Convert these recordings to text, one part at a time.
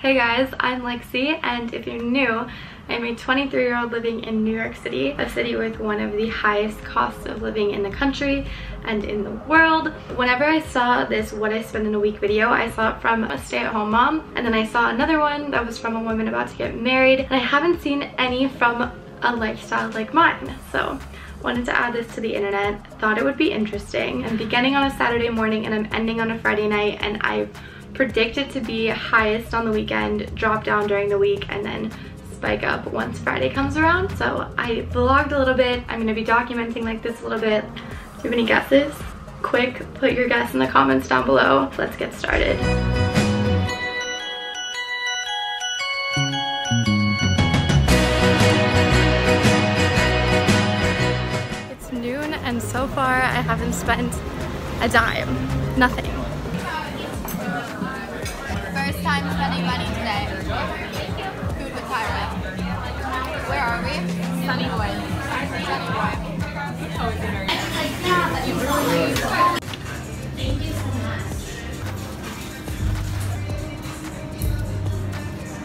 Hey guys, I'm Lexie, and if you're new, I'm a 23-year-old living in New York City, a city with one of the highest costs of living in the country and in the world. Whenever I saw this What I Spend in a Week video, I saw it from a stay-at-home mom, and then I saw another one that was from a woman about to get married, and I haven't seen any from a lifestyle like mine. So wanted to add this to the internet, thought it would be interesting. I'm beginning on a Saturday morning and I'm ending on a Friday night, and I predict it to be highest on the weekend, drop down during the week, and then spike up once Friday comes around. So I vlogged a little bit. I'm gonna be documenting like this a little bit. Do you have any guesses? Quick, put your guess in the comments down below. Let's get started. It's noon and so far I haven't spent a dime. Nothing. First time spending money today. Food with Tyra. Where are we? Sunnywood. Sunnywood. Thank you so much.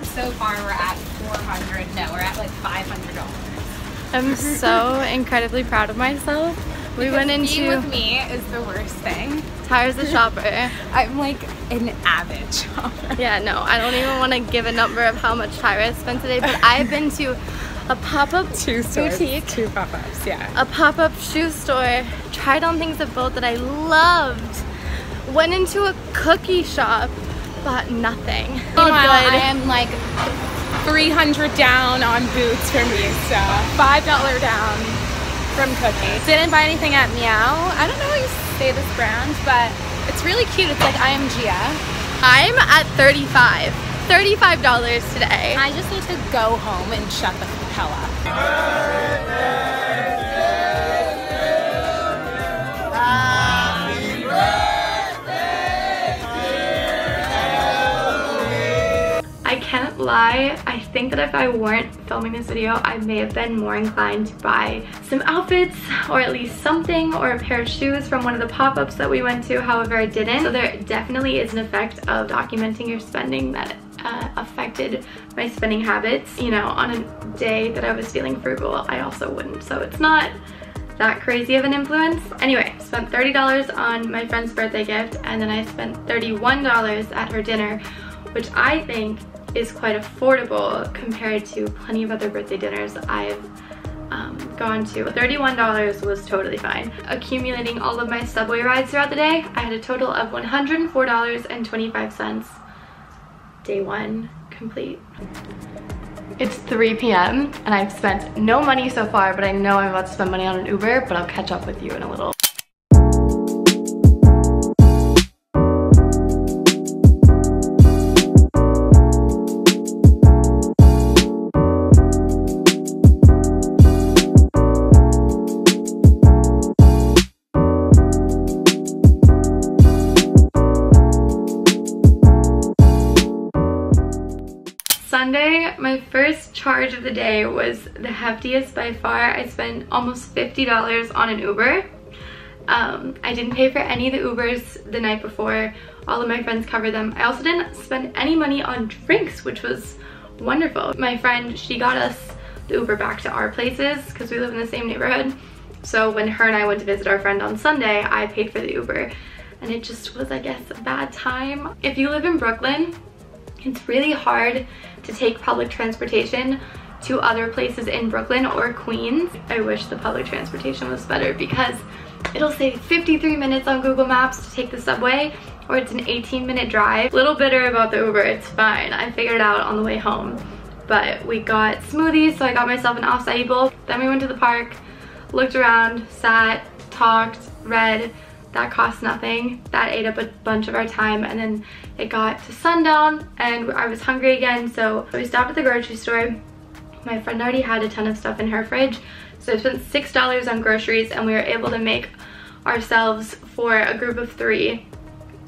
So far we're at 400. No, we're at like $500. I'm so incredibly proud of myself. We went into... Being with me is the worst thing. Tyra's a shopper. I'm like an avid shopper. Yeah, no, I don't even want to give a number of how much Tyra has spent today, but I've been to a pop-up boutique. Two pop-ups, yeah. A pop-up shoe store. Tried on things at both that I loved. Went into a cookie shop. Bought nothing. Meanwhile, I am like 300 down on boots from Easta. $5 down from cookies. Didn't buy anything at Meow. I don't know how you say this brand, but it's really cute. It's like IMGA. I'm at $35 today. I just need to go home and shut the hell up. I can't lie, I think that if I weren't filming this video, I may have been more inclined to buy some outfits or at least something, or a pair of shoes from one of the pop-ups that we went to. However, I didn't. So there definitely is an effect of documenting your spending that affected my spending habits. You know, on a day that I was feeling frugal, I also wouldn't. So it's not that crazy of an influence. Anyway, spent $30 on my friend's birthday gift, and then I spent $31 at her dinner, which I think is quite affordable compared to plenty of other birthday dinners I've gone to. $31 was totally fine. Accumulating all of my subway rides throughout the day, I had a total of $104.25. Day one complete. It's 3 p.m. and I've spent no money so far, but I know I'm about to spend money on an Uber, but I'll catch up with you in a little. Sunday, my first charge of the day was the heftiest by far. I spent almost $50 on an Uber. I didn't pay for any of the Ubers the night before. All of my friends covered them. I also didn't spend any money on drinks, which was wonderful. My friend, she got us the Uber back to our places because we live in the same neighborhood. So when her and I went to visit our friend on Sunday, I paid for the Uber. And it just was, I guess, a bad time. If you live in Brooklyn, it's really hard to take public transportation to other places in Brooklyn or Queens. I wish the public transportation was better because it'll say 53 minutes on Google Maps to take the subway, or it's an 18-minute drive. Little bitter about the Uber, it's fine. I figured it out on the way home. But we got smoothies, so I got myself an acai bowl. Then we went to the park, looked around, sat, talked, read. That cost nothing. That ate up a bunch of our time, and then it got to sundown and I was hungry again, so we stopped at the grocery store. My friend already had a ton of stuff in her fridge, so I spent $6 on groceries, and we were able to make ourselves, for a group of 3,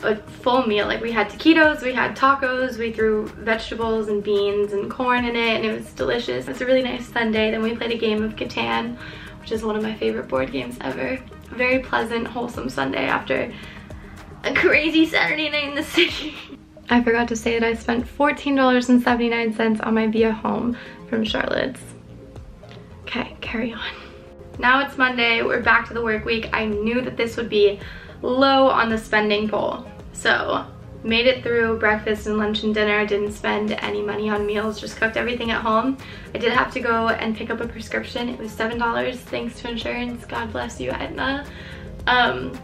a full meal. Like, we had taquitos, we had tacos, we threw vegetables and beans and corn in it, and it was delicious. It was a really nice Sunday. Then we played a game of Catan, which is one of my favorite board games ever. A very pleasant, wholesome Sunday after a crazy Saturday night in the city. I forgot to say that I spent $14.79 on my via home from Charlotte's. Okay, carry on. Now it's Monday, we're back to the work week. I knew that this would be low on the spending poll. So, made it through breakfast and lunch and dinner, didn't spend any money on meals, just cooked everything at home. I did have to go and pick up a prescription. It was $7 thanks to insurance. God bless you, Aetna.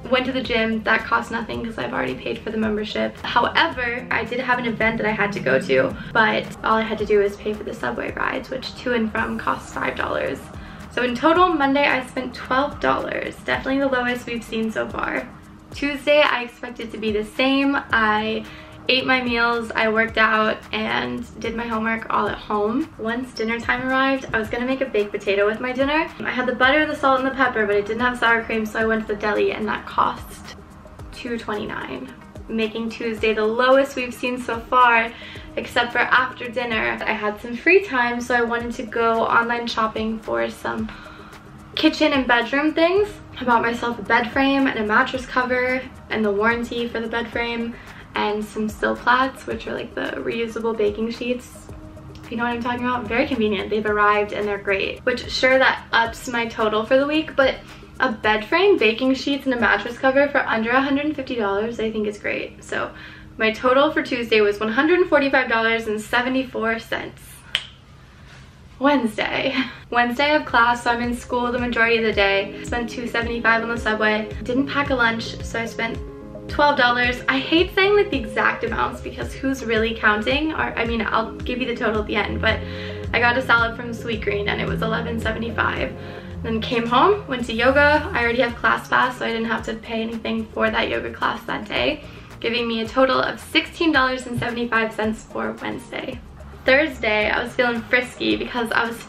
Went to the gym. That cost nothing because I've already paid for the membership. However, I did have an event that I had to go to, but all I had to do was pay for the subway rides, which to and from cost $5. So in total, Monday I spent $12. Definitely the lowest we've seen so far. Tuesday, I expected to be the same. I ate my meals, I worked out, and did my homework all at home. Once dinner time arrived, I was gonna make a baked potato with my dinner. I had the butter, the salt, and the pepper, but it didn't have sour cream, so I went to the deli, and that cost $2.29. Making Tuesday the lowest we've seen so far, except for after dinner. I had some free time, so I wanted to go online shopping for some kitchen and bedroom things. I bought myself a bed frame and a mattress cover and the warranty for the bed frame and some sill plats, which are like the reusable baking sheets. If you know what I'm talking about, very convenient. They've arrived and they're great, which sure, that ups my total for the week, but a bed frame, baking sheets, and a mattress cover for under $150 I think is great. So my total for Tuesday was $145.74. Wednesday I have class, so I'm in school the majority of the day. Spent $2.75 on the subway. Didn't pack a lunch, so I spent $12. I hate saying like the exact amounts because who's really counting? Or I mean, I'll give you the total at the end, but I got a salad from Sweet Green and it was $11.75. Then came home, went to yoga. I already have ClassPass, so I didn't have to pay anything for that yoga class that day, giving me a total of $16.75 for Wednesday. Thursday, I was feeling frisky because I was,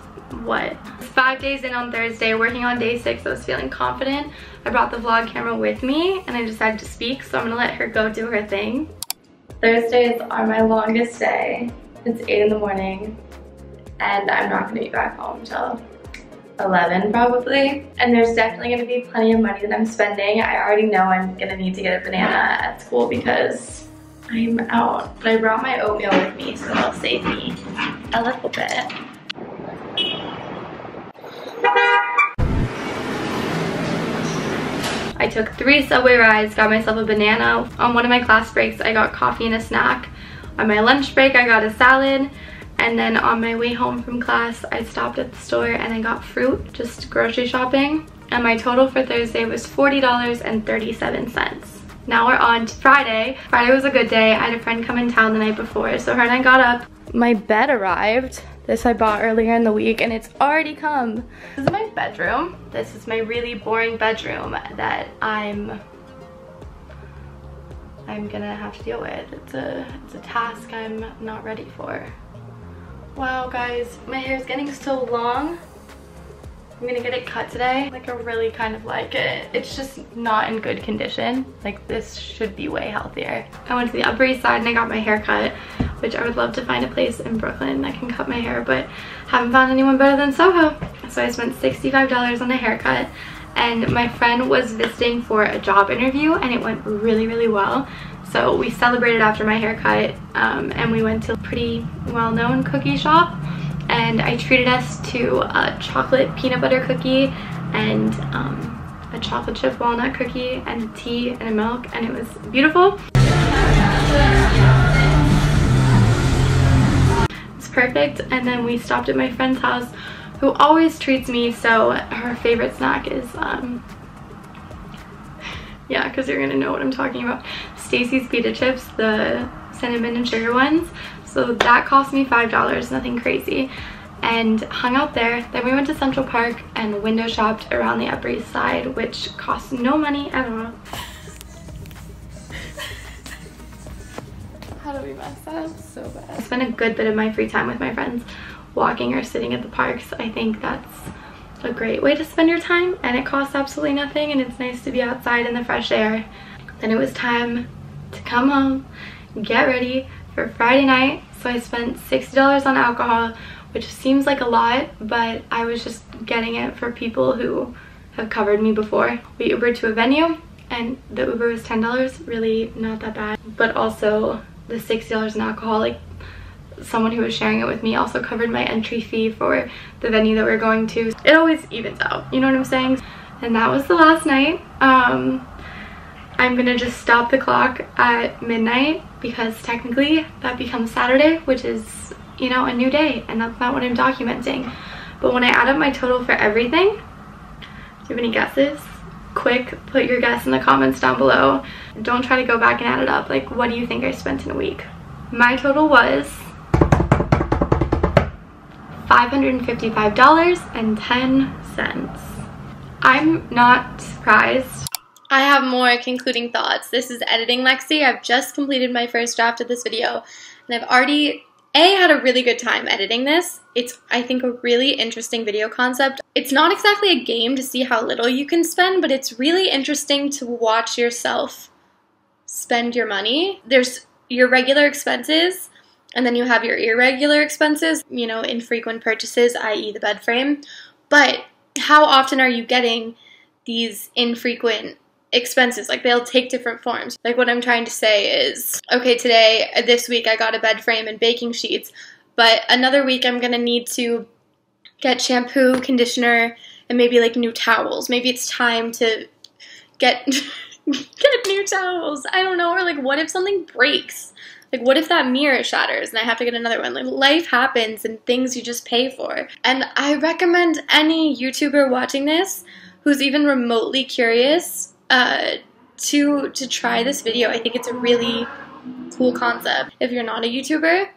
5 days in on Thursday, working on day 6, I was feeling confident. I brought the vlog camera with me and I decided to speak, so I'm gonna let her go do her thing. Thursdays are my longest day. It's 8 in the morning and I'm not gonna be back home till 11 probably. And there's definitely gonna be plenty of money that I'm spending. I already know I'm gonna need to get a banana at school because I'm out. But I brought my oatmeal with me, so that'll save me a little bit. I took 3 subway rides, got myself a banana. On one of my class breaks, I got coffee and a snack. On my lunch break, I got a salad. And then on my way home from class, I stopped at the store and I got fruit, just grocery shopping. And my total for Thursday was $40.37. Now we're on to Friday. Friday was a good day. I had a friend come in town the night before, so her and I got up. My bed arrived. This I bought earlier in the week and it's already come. This is my bedroom. This is my really boring bedroom that I'm gonna have to deal with. It's a task I'm not ready for. Wow guys, my hair is getting so long. I'm gonna get it cut today. Like, I really kind of like it. It's just not in good condition. Like, this should be way healthier. I went to the Upper East Side and I got my hair cut, which I would love to find a place in Brooklyn that can cut my hair, but haven't found anyone better than Soho. So I spent $65 on a haircut, and my friend was visiting for a job interview and it went really, really well. So we celebrated after my haircut and we went to a pretty well-known cookie shop. And I treated us to a chocolate peanut butter cookie and a chocolate chip walnut cookie and tea and a milk, and it was beautiful. It's perfect. And then we stopped at my friend's house, who always treats me, so her favorite snack is, yeah, because you're gonna know what I'm talking about, Stacy's pita chips, the cinnamon and sugar ones. So that cost me $5, nothing crazy, and hung out there. Then we went to Central Park and window shopped around the Upper East Side, which cost no money at all. How do we mess up so bad? I spent a good bit of my free time with my friends walking or sitting at the parks. I think that's a great way to spend your time, and it costs absolutely nothing, and it's nice to be outside in the fresh air. Then it was time to come home, get ready for Friday night. So I spent $60 on alcohol, which seems like a lot, but I was just getting it for people who have covered me before. We Ubered to a venue and the Uber was $10, really not that bad, but also the $60 in alcohol, like someone who was sharing it with me also covered my entry fee for the venue that we're going to. It always evens out, you know what I'm saying? And that was the last night. I'm gonna just stop the clock at midnight because technically that becomes Saturday, which is, you know, a new day, and that's not what I'm documenting. But when I add up my total for everything, do you have any guesses? Quick, put your guess in the comments down below. Don't try to go back and add it up. Like, what do you think I spent in a week? My total was $555.10. I'm not surprised. I have more concluding thoughts. This is Editing Lexie. I've just completed my first draft of this video, and I've already had a really good time editing this. It's, I think, a really interesting video concept. It's not exactly a game to see how little you can spend, but it's really interesting to watch yourself spend your money. There's your regular expenses, and then you have your irregular expenses, you know, infrequent purchases, i.e. the bed frame. But how often are you getting these infrequent expenses? Like, they'll take different forms. Like, what I'm trying to say is, okay, this week I got a bed frame and baking sheets, but another week I'm gonna need to get shampoo, conditioner, and maybe like new towels. Maybe it's time to get new towels. I don't know. Or like, what if something breaks? Like, what if that mirror shatters and I have to get another one? Like, life happens and things you just pay for. And I recommend any YouTuber watching this who's even remotely curious to try this video. I think it's a really cool concept. If you're not a YouTuber,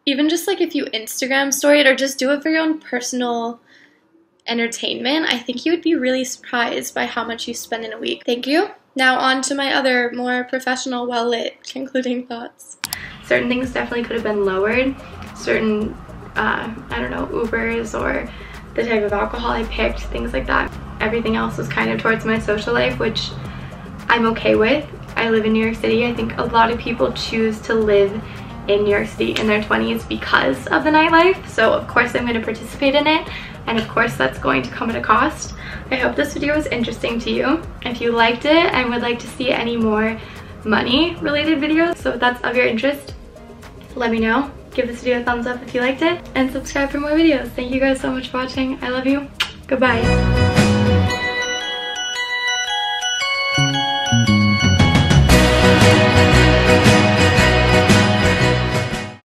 even just like if you Instagram story it or just do it for your own personal entertainment, I think you would be really surprised by how much you spend in a week. Thank you. Now on to my other more professional, well-lit concluding thoughts. Certain things definitely could have been lowered. Certain, I don't know, Ubers or the type of alcohol I picked, things like that. Everything else was kind of towards my social life, which I'm okay with. I live in New York City. I think a lot of people choose to live in New York City in their 20s because of the nightlife. So of course I'm going to participate in it, and of course that's going to come at a cost. I hope this video was interesting to you. If you liked it and would like to see any more money related videos, so if that's of your interest, let me know. Give this video a thumbs up if you liked it, and subscribe for more videos. Thank you guys so much for watching. I love you. Goodbye.